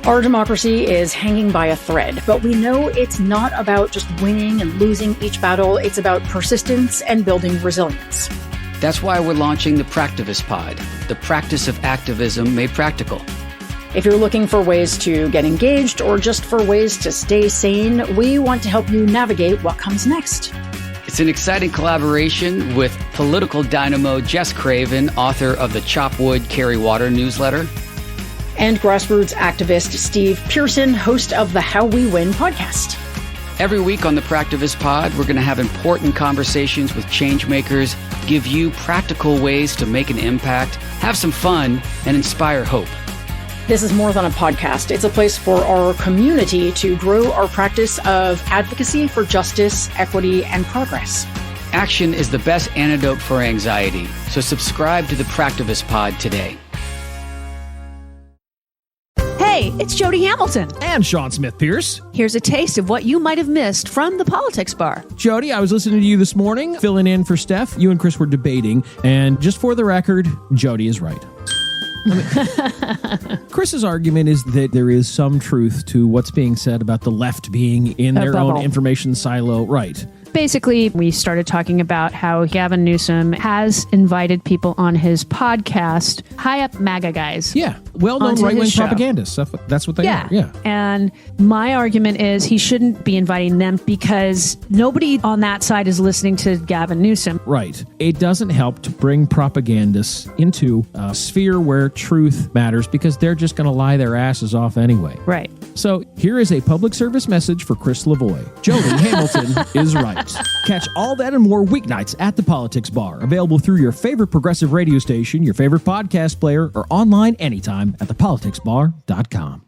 Our democracy is hanging by a thread, but we know it's not about just winning and losing each battle. It's about persistence and building resilience. That's why we're launching the Practivist Pod, the practice of activism made practical. If you're looking for ways to get engaged or just for ways to stay sane, we want to help you navigate what comes next. It's an exciting collaboration with political dynamo Jess Craven, author of the Chop Wood, Carry Water newsletter. And grassroots activist Steve Pearson, host of the How We Win podcast. Every week on the Practivist Pod, we're going to have important conversations with change makers, give you practical ways to make an impact, have some fun, and inspire hope. This is more than a podcast. It's a place for our community to grow our practice of advocacy for justice, equity, and progress. Action is the best antidote for anxiety, so subscribe to the Practivist Pod today. Hey, it's Jody Hamilton. And Sean Smith-Pierce. Here's a taste of what you might have missed from the Politics Bar. Jody, I was listening to you this morning, filling in for Steph. You and Chris were debating, and just for the record, Jody is right. Chris's argument is that there is some truth to what's being said about the left being in their own information silo. Right. Basically, we started talking about how Gavin Newsom has invited people on his podcast, high up MAGA guys. Yeah. Well-known right-wing propagandists. That's what they are. Yeah. And my argument is he shouldn't be inviting them because nobody on that side is listening to Gavin Newsom. Right. It doesn't help to bring propagandists into a sphere where truth matters because they're just going to lie their asses off anyway. Right. So here is a public service message for Chris Lavoie. Jody Hamilton is right. Catch all that and more weeknights at the Politics Bar. Available through your favorite progressive radio station, your favorite podcast player, or online anytime at thepoliticsbar.com.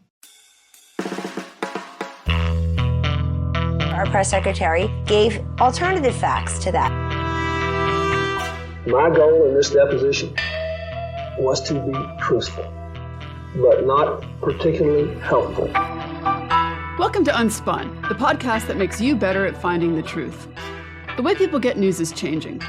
Our press secretary gave alternative facts to that. My goal in this deposition was to be truthful, but not particularly helpful. Welcome to UnSpun, the podcast that makes you better at finding the truth. The way people get news is changing.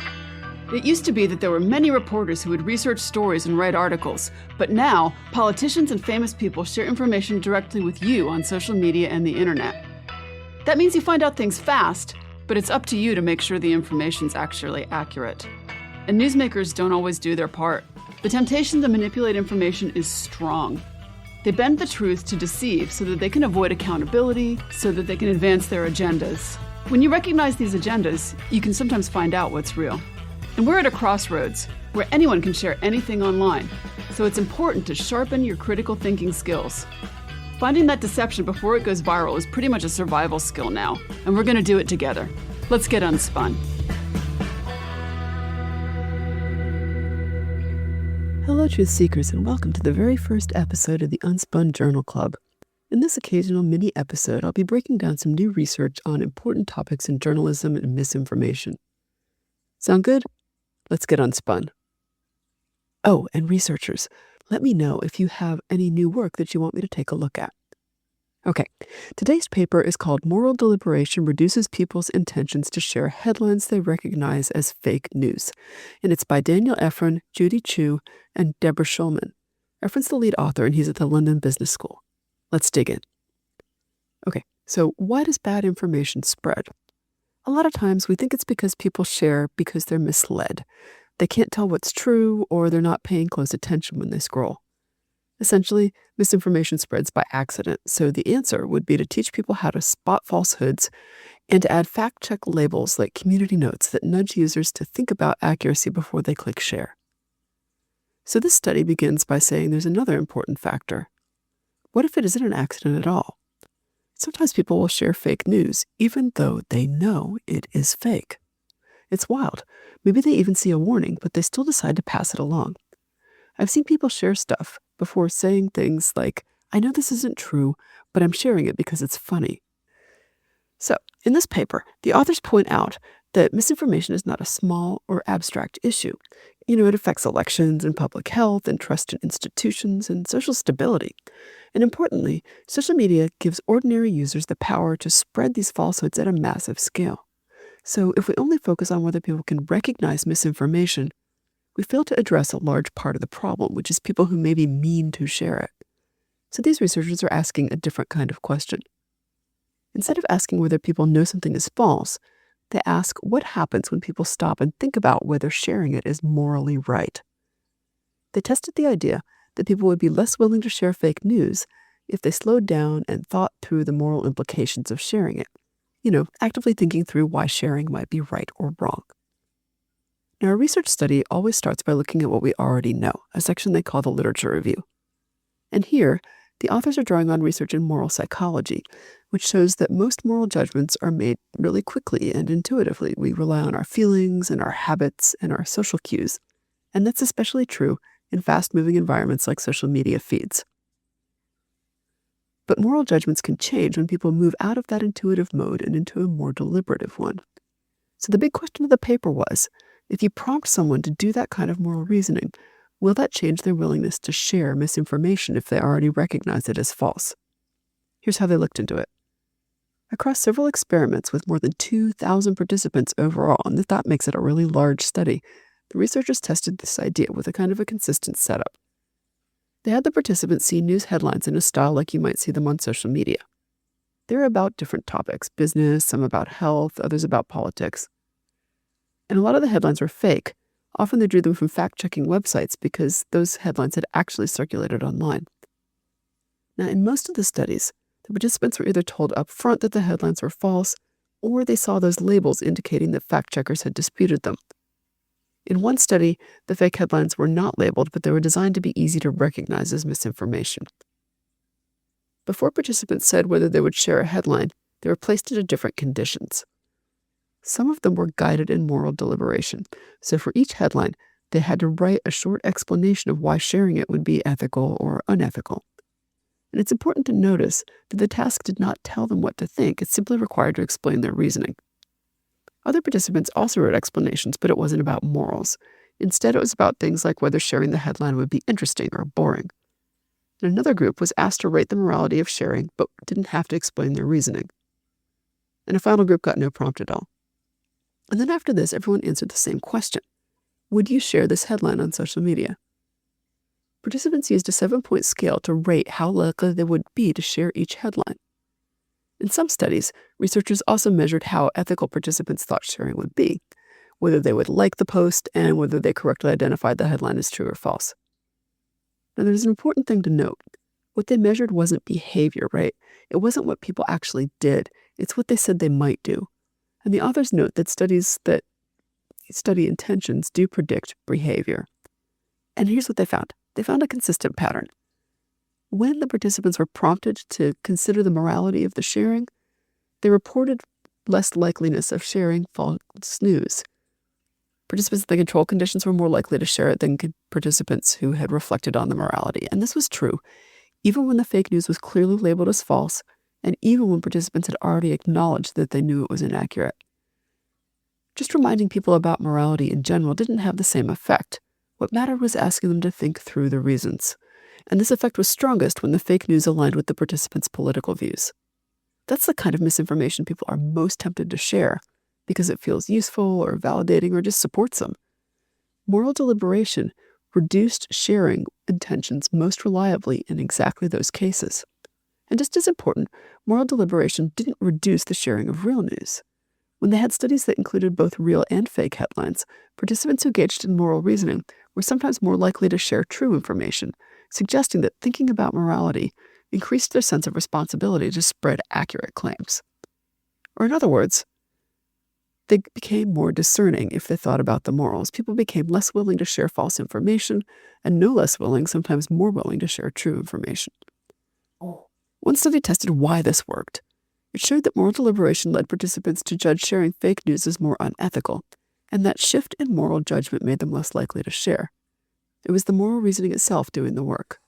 It used to be that there were many reporters who would research stories and write articles, but now politicians and famous people share information directly with you on social media and the internet. That means you find out things fast, but it's up to you to make sure the information's actually accurate. And newsmakers don't always do their part. The temptation to manipulate information is strong. They bend the truth to deceive so that they can avoid accountability, so that they can advance their agendas. When you recognize these agendas, you can sometimes find out what's real. And we're at a crossroads where anyone can share anything online, so it's important to sharpen your critical thinking skills. Finding that deception before it goes viral is pretty much a survival skill now, and we're going to do it together. Let's get unspun. Hello, Truth Seekers, and welcome to the very first episode of the UnSpun Journal Club. In this occasional mini episode, I'll be breaking down some new research on important topics in journalism and misinformation. Sound good? Let's get unspun. Oh, and researchers, let me know if you have any new work that you want me to take a look at. Okay, today's paper is called Moral Deliberation Reduces People's Intentions to Share Headlines They Recognize as Fake News. And it's by Effron Judy Qiu, and Deborah Shulman. Effron's the lead author, and he's at the London Business School. Let's dig in. Okay, so why does bad information spread? A lot of times we think it's because people share because they're misled. They can't tell what's true, or they're not paying close attention when they scroll. Essentially, misinformation spreads by accident, so the answer would be to teach people how to spot falsehoods and to add fact-check labels like community notes that nudge users to think about accuracy before they click share. So this study begins by saying there's another important factor. What if it isn't an accident at all? Sometimes people will share fake news, even though they know it is fake. It's wild. Maybe they even see a warning, but they still decide to pass it along. I've seen people share stuff before saying things like, I know this isn't true, but I'm sharing it because it's funny. So, in this paper, the authors point out that misinformation is not a small or abstract issue. It affects elections and public health and trust in institutions and social stability. And importantly, social media gives ordinary users the power to spread these falsehoods at a massive scale. So if we only focus on whether people can recognize misinformation, we fail to address a large part of the problem, which is people who may be mean to share it. So these researchers are asking a different kind of question. Instead of asking whether people know something is false, they ask what happens when people stop and think about whether sharing it is morally right. They tested the idea that people would be less willing to share fake news if they slowed down and thought through the moral implications of sharing it. Actively thinking through why sharing might be right or wrong. Now, a research study always starts by looking at what we already know, a section they call the literature review. And here, the authors are drawing on research in moral psychology, which shows that most moral judgments are made really quickly and intuitively. We rely on our feelings and our habits and our social cues. And that's especially true in fast-moving environments like social media feeds. But moral judgments can change when people move out of that intuitive mode and into a more deliberative one. So the big question of the paper was, if you prompt someone to do that kind of moral reasoning, will that change their willingness to share misinformation if they already recognize it as false? Here's how they looked into it. Across several experiments with more than 2,000 participants overall, and that makes it a really large study, the researchers tested this idea with a kind of a consistent setup. They had the participants see news headlines in a style like you might see them on social media. They're about different topics, business, some about health, others about politics. And a lot of the headlines were fake. Often they drew them from fact-checking websites because those headlines had actually circulated online. Now, in most of the studies, the participants were either told up front that the headlines were false, or they saw those labels indicating that fact-checkers had disputed them. In one study, the fake headlines were not labeled, but they were designed to be easy to recognize as misinformation. Before participants said whether they would share a headline, they were placed into different conditions. Some of them were guided in moral deliberation, so for each headline, they had to write a short explanation of why sharing it would be ethical or unethical. And it's important to notice that the task did not tell them what to think, it simply required to explain their reasoning. Other participants also wrote explanations, but it wasn't about morals. Instead, it was about things like whether sharing the headline would be interesting or boring. And another group was asked to rate the morality of sharing, but didn't have to explain their reasoning. And a final group got no prompt at all. And then after this, everyone answered the same question. Would you share this headline on social media? Participants used a 7-point scale to rate how likely they would be to share each headline. In some studies, researchers also measured how ethical participants thought sharing would be, whether they would like the post and whether they correctly identified the headline as true or false. Now, there's an important thing to note. What they measured wasn't behavior, right? It wasn't what people actually did. It's what they said they might do. And the authors note that studies that study intentions do predict behavior. And here's what they found. They found a consistent pattern. When the participants were prompted to consider the morality of the sharing, they reported less likeliness of sharing false news. Participants in the control conditions were more likely to share it than participants who had reflected on the morality. And this was true, even when the fake news was clearly labeled as false, and even when participants had already acknowledged that they knew it was inaccurate. Just reminding people about morality in general didn't have the same effect. What mattered was asking them to think through the reasons. And this effect was strongest when the fake news aligned with the participants' political views. That's the kind of misinformation people are most tempted to share because it feels useful or validating or just supports them. Moral deliberation reduced sharing intentions most reliably in exactly those cases. And just as important, moral deliberation didn't reduce the sharing of real news. When they had studies that included both real and fake headlines, participants who engaged in moral reasoning were sometimes more likely to share true information, suggesting that thinking about morality increased their sense of responsibility to spread accurate claims. Or in other words, they became more discerning if they thought about the morals. People became less willing to share false information and no less willing, sometimes more willing to share true information. One study tested why this worked. It showed that moral deliberation led participants to judge sharing fake news as more unethical, and that shift in moral judgment made them less likely to share. It was the moral reasoning itself doing the work.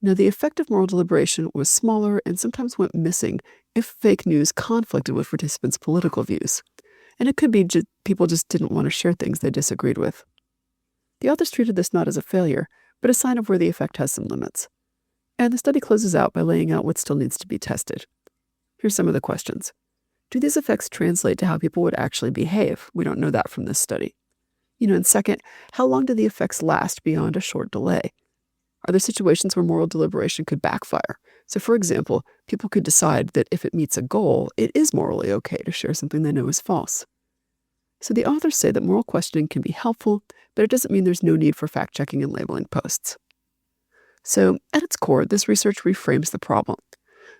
Now, the effect of moral deliberation was smaller and sometimes went missing if fake news conflicted with participants' political views. And it could be people just didn't want to share things they disagreed with. The authors treated this not as a failure, but a sign of where the effect has some limits. And the study closes out by laying out what still needs to be tested. Here's some of the questions. Do these effects translate to how people would actually behave? We don't know that from this study. And second, how long do the effects last beyond a short delay? Are there situations where moral deliberation could backfire? So, for example, people could decide that if it meets a goal, it is morally okay to share something they know is false. So the authors say that moral questioning can be helpful, but it doesn't mean there's no need for fact-checking and labeling posts. So, at its core, this research reframes the problem.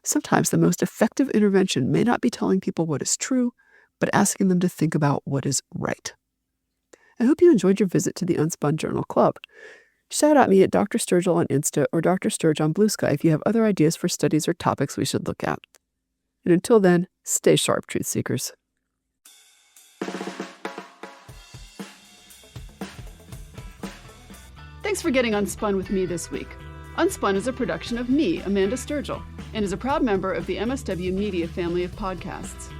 Sometimes the most effective intervention may not be telling people what is true, but asking them to think about what is right. I hope you enjoyed your visit to the UnSpun Journal Club. Shout at me at Dr. Sturgill on Insta or Dr. Sturge on Blue Sky if you have other ideas for studies or topics we should look at. And until then, stay sharp, truth seekers. Thanks for getting unspun with me this week. Unspun is a production of me, Amanda Sturgill, and is a proud member of the MSW Media family of podcasts.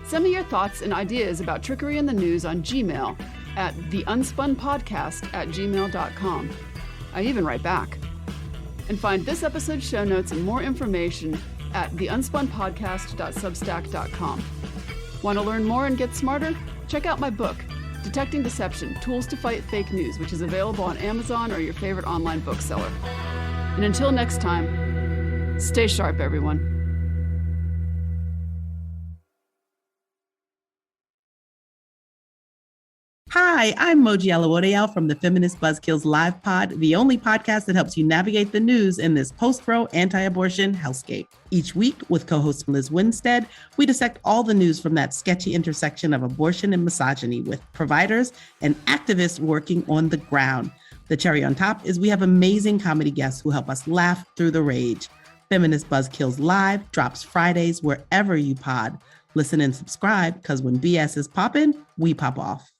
Send me your thoughts and ideas about trickery in the news on Gmail at theunspunpodcast@gmail.com. I even write back. And find this episode's show notes and more information at theunspunpodcast.substack.com. Want to learn more and get smarter? Check out my book, Detecting Deception, Tools to Fight Fake News, which is available on Amazon or your favorite online bookseller. And until next time, stay sharp, everyone. Hi, I'm Moji Alawodeal from the Feminist Buzzkills Live Pod, the only podcast that helps you navigate the news in this post-Roe anti-abortion hellscape. Each week, with co-host Liz Winstead, we dissect all the news from that sketchy intersection of abortion and misogyny with providers and activists working on the ground. The cherry on top is we have amazing comedy guests who help us laugh through the rage. Feminist Buzzkills Live drops Fridays wherever you pod. Listen and subscribe, because when BS is popping, we pop off.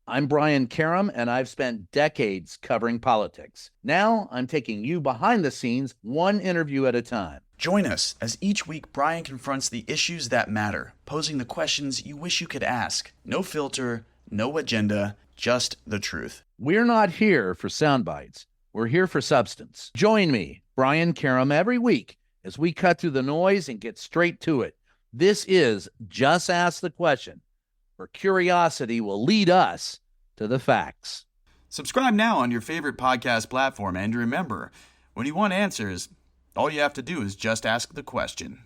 I'm Brian Karam, and I've spent decades covering politics. Now I'm taking you behind the scenes, one interview at a time. Join us as each week Brian confronts the issues that matter, posing the questions you wish you could ask. No filter, no agenda, just the truth. We're not here for sound bites. We're here for substance. Join me, Brian Karam, every week as we cut through the noise and get straight to it. This is Just Ask the Question, where curiosity will lead us to the facts. Subscribe now on your favorite podcast platform, and remember, when you want answers, all you have to do is just ask the question.